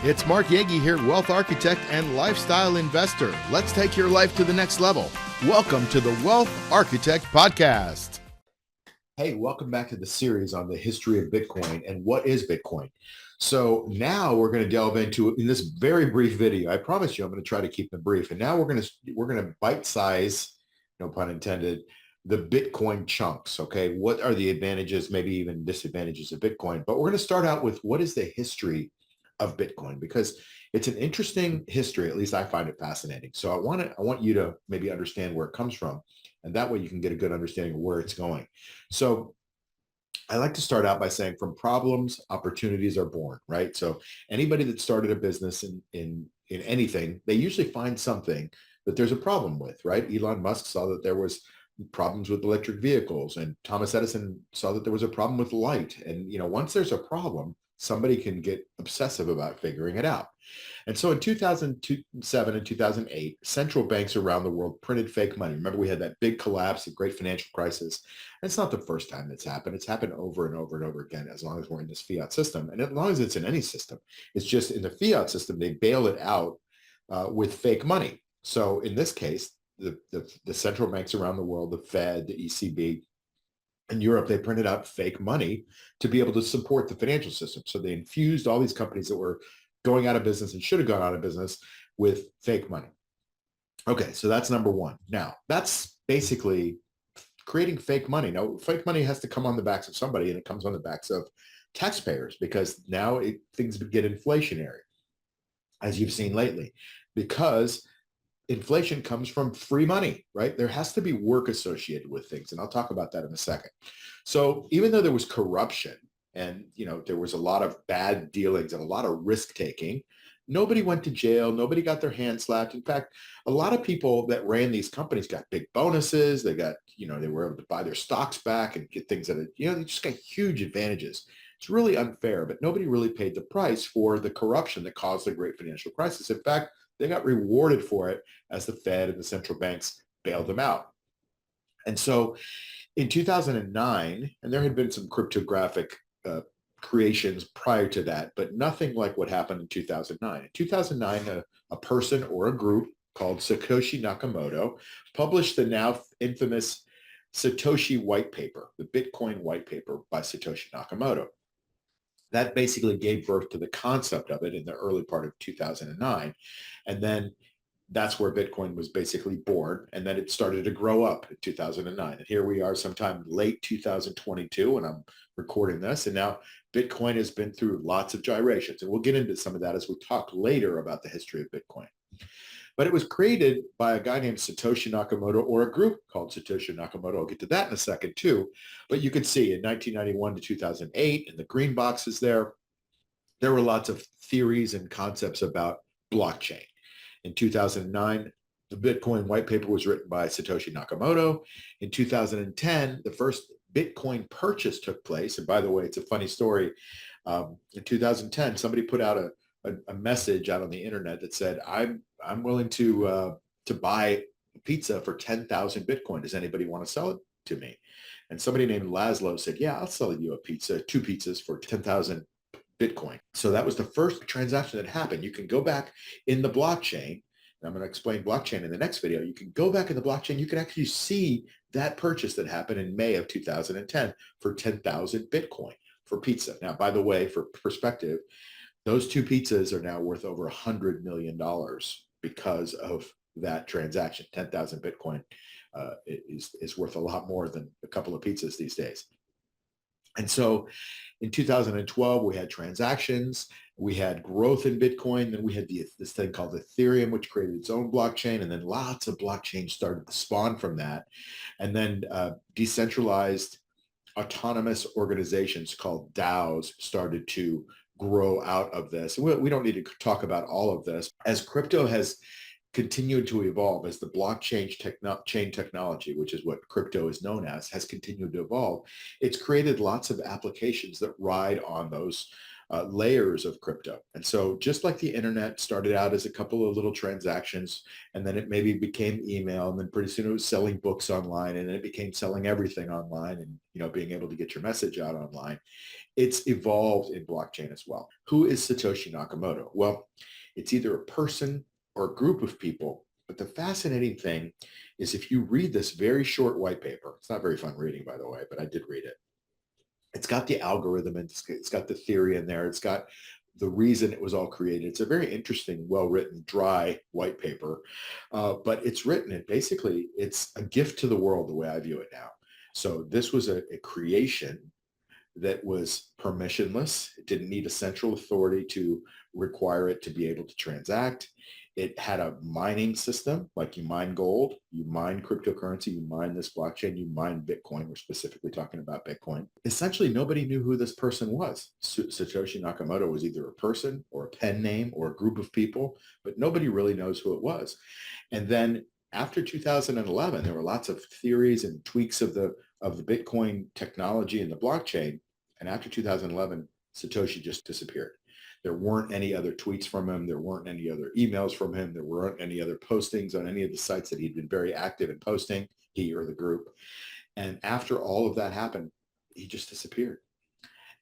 It's Mark Yegge here, wealth architect and lifestyle investor. Let's take your life to the next level. Welcome to the Wealth Architect Podcast. Hey, welcome back to the series on the history of Bitcoin and what is Bitcoin. So now we're going to delve into, in this very brief video, I promise you I'm going to try to keep them brief. And now we're going to bite size, no pun intended, the Bitcoin chunks. Okay, what are the advantages, maybe even disadvantages of Bitcoin? But we're going to start out with what is the history of Bitcoin, because it's an interesting history. At least I find it fascinating. So I want you to maybe understand where it comes from, and that way you can get a good understanding of where it's going. So I like to start out by saying, from problems, opportunities are born, right? So anybody that started a business in anything, they usually find something that there's a problem with, right? Elon Musk saw that there was problems with electric vehicles, and Thomas Edison saw that there was a problem with light. And once there's a problem, somebody can get obsessive about figuring it out. And so in 2007 and 2008, central banks around the world printed fake money. Remember, we had that big collapse, the great financial crisis. And it's not the first time that's happened. It's happened over and over and over again, as long as we're in this fiat system. And as long as it's in any system, it's just in the fiat system, they bail it out with fake money. So in this case, the central banks around the world, the Fed, the ECB, in Europe, they printed out fake money to be able to support the financial system. So they infused all these companies that were going out of business and should have gone out of business with fake money. Okay, so that's number one. Now, that's basically creating fake money. Now, fake money has to come on the backs of somebody, and it comes on the backs of taxpayers, because now things get inflationary, as you've seen lately, because inflation comes from free money, right? There has to be work associated with things, and I'll talk about that in a second. So even though there was corruption and there was a lot of bad dealings and a lot of risk taking, nobody went to jail, nobody got their hand slapped. In fact, a lot of people that ran these companies got big bonuses. They got, they were able to buy their stocks back and get things that, they just got huge advantages. It's really unfair, but nobody really paid the price for the corruption that caused the great financial crisis. In fact, they got rewarded for it as the Fed and the central banks bailed them out. And so in 2009, and there had been some cryptographic creations prior to that, but nothing like what happened in 2009. In 2009, a person or a group called Satoshi Nakamoto published the now infamous Satoshi white paper, the Bitcoin white paper by Satoshi Nakamoto. That basically gave birth to the concept of it in the early part of 2009. And then that's where Bitcoin was basically born. And then it started to grow up in 2009. And here we are sometime late 2022 when I'm recording this. And now Bitcoin has been through lots of gyrations. And we'll get into some of that as we talk later about the history of Bitcoin. But it was created by a guy named Satoshi Nakamoto, or a group called Satoshi Nakamoto. I'll get to that in a second too. But you can see in 1991 to 2008, in the green boxes there were lots of theories and concepts about blockchain. In 2009, the Bitcoin white paper was written by Satoshi Nakamoto. In 2010, the first Bitcoin purchase took place. And by the way, it's a funny story. In 2010, somebody put out a message out on the internet that said, I'm willing to buy pizza for 10,000 Bitcoin. Does anybody want to sell it to me? And somebody named Laszlo said, yeah, I'll sell you a pizza, 2 pizzas for 10,000 Bitcoin. So that was the first transaction that happened. You can go back in the blockchain, and I'm going to explain blockchain in the next video. You can go back in the blockchain. You can actually see that purchase that happened in May of 2010 for 10,000 Bitcoin for pizza. Now, by the way, for perspective, those 2 pizzas are now worth over $100 million because of that transaction. 10,000 Bitcoin is worth a lot more than a couple of pizzas these days. And so in 2012, we had transactions, we had growth in Bitcoin, then we had this thing called Ethereum, which created its own blockchain, and then lots of blockchains started to spawn from that. And then decentralized autonomous organizations called DAOs started to grow out of this. We don't need to talk about all of this. As crypto has continued to evolve, as the blockchain chain technology, which is what crypto is known as, has continued to evolve, it's created lots of applications that ride on those layers of crypto. And so just like the internet started out as a couple of little transactions, and then it maybe became email, and then pretty soon it was selling books online, and then it became selling everything online and, being able to get your message out online. It's evolved in blockchain as well. Who is Satoshi Nakamoto? Well, it's either a person or a group of people. But the fascinating thing is if you read this very short white paper, it's not very fun reading, by the way, but I did read it. It's got the algorithm and it's got the theory in there. It's got the reason it was all created. It's a very interesting, well-written, dry white paper, but it's written, and basically it's a gift to the world the way I view it now. So this was a creation that was permissionless. It didn't need a central authority to require it to be able to transact. It had a mining system, like you mine gold, you mine cryptocurrency, you mine this blockchain, you mine Bitcoin. We're specifically talking about Bitcoin. Essentially, nobody knew who this person was. Satoshi Nakamoto was either a person or a pen name or a group of people, but nobody really knows who it was. And then after 2011, there were lots of theories and tweaks of the Bitcoin technology and the blockchain. And after 2011, Satoshi just disappeared. There weren't any other tweets from him. There weren't any other emails from him. There weren't any other postings on any of the sites that he'd been very active in posting, he or the group. And after all of that happened, he just disappeared.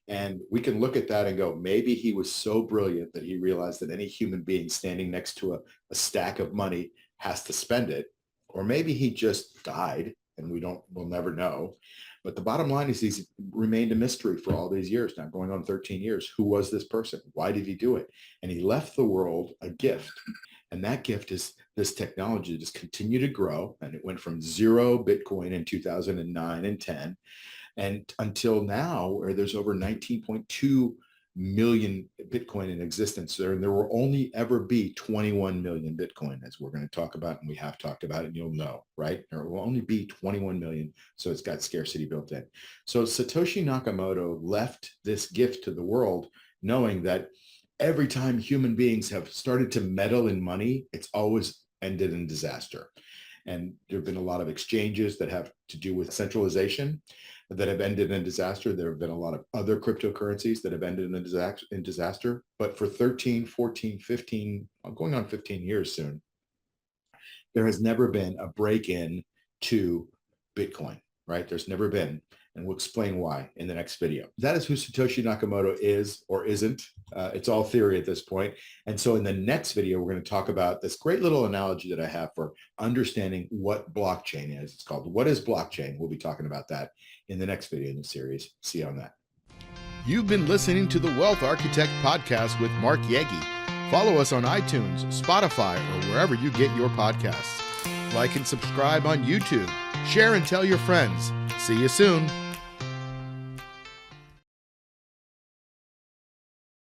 And we can look at that and go, maybe he was so brilliant that he realized that any human being standing next to a stack of money has to spend it. Or maybe he just died and we'll never know. But the bottom line is he's remained a mystery for all these years now, going on 13 years. Who was this person? Why did he do it? And he left the world a gift. And that gift is this technology just continued to grow. And it went from 0 Bitcoin in 2009 and 10, and until now, where there's over 19.2 million Bitcoin in existence there. And there will only ever be 21 million Bitcoin, as we're going to talk about, and we have talked about it, and you'll know, right? There will only be 21 million. So it's got scarcity built in. So Satoshi Nakamoto left this gift to the world, knowing that every time human beings have started to meddle in money, it's always ended in disaster. And there have been a lot of exchanges that have to do with centralization that have ended in disaster. There have been a lot of other cryptocurrencies that have ended in disaster. But for 13, 14, 15, I'm going on 15 years soon, there has never been a break-in to Bitcoin, right? There's never been. And we'll explain why in the next video. That is who Satoshi Nakamoto is or isn't. It's all theory at this point. And so in the next video, we're going to talk about this great little analogy that I have for understanding what blockchain is. It's called What is Blockchain? We'll be talking about that in the next video in the series. See you on that. You've been listening to the Wealth Architect Podcast with Mark Yegge. Follow us on iTunes, Spotify, or wherever you get your podcasts. Like and subscribe on YouTube. Share and tell your friends. See you soon.